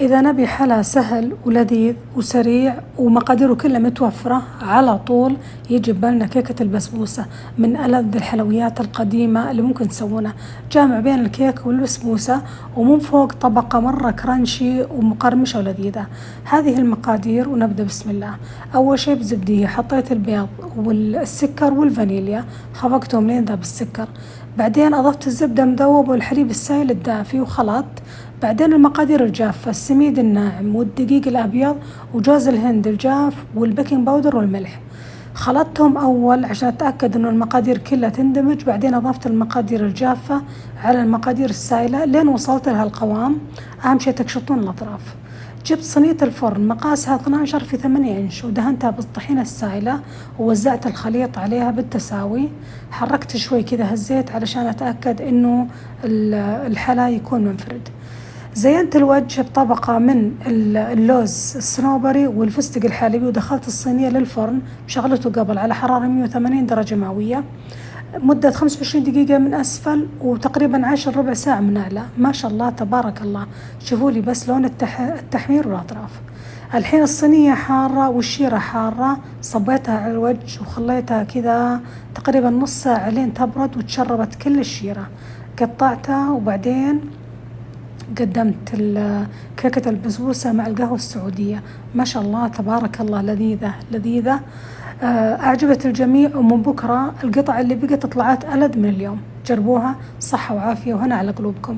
إذا نبي حلا سهل ولذيذ وسريع ومقاديره كلها متوفرة على طول، يجي ببالنا كيكة البسبوسة من ألذ الحلويات القديمة اللي ممكن تسوونها. جامع بين الكيك والبسبوسة ومن فوق طبقة مرة كرانشي ومقرمشة ولذيذة. هذه المقادير ونبدأ بسم الله. أول شي بزبدية حطيت البيض والسكر والفانيليا، خفقتهم لين ذاب السكر، بعدين أضفت الزبدة المذوبة والحليب السائل الدافي وخلط. بعدين المقادير الجافة: السميد الناعم والدقيق الأبيض وجوز الهند الجاف والبيكنج باودر والملح. خلطتهم أول عشان أتأكد إنه المقادير كلها تندمج، بعدين أضفت المقادير الجافة على المقادير السائلة لين وصلت لها القوام. أهم شي تقشطون الأطراف. جبت صينية الفرن مقاسها 12 في 8 إنش ودهنتها بالطحينة السائلة ووزعت الخليط عليها بالتساوي. حركت شوي كذا هزيت علشان أتأكد إنه الحلا يكون منفرد. زينت الوجه بطبقة من اللوز الصنوبري والفستق الحليبي ودخلت الصينية للفرن، شغلته قبل على حرارة 180 درجة مئوية مدة 25 دقيقة من أسفل وتقريبا 10 ربع ساعة من أعلى. ما شاء الله تبارك الله، شوفوا لي بس لون التحمير والأطراف. الحين الصينية حارة والشيرة حارة، صبيتها على الوجه وخليتها كذا تقريبا نص ساعة لين تبرد وتشربت كل الشيرة. قطعتها وبعدين قدمت كيكة البسبوسة مع القهوة السعودية. ما شاء الله تبارك الله، لذيذة لذيذة. أعجبت الجميع، ومن بكرة القطع اللي بقت طلعت ألذ من اليوم. جربوها، صحة وعافية وهنا على قلوبكم.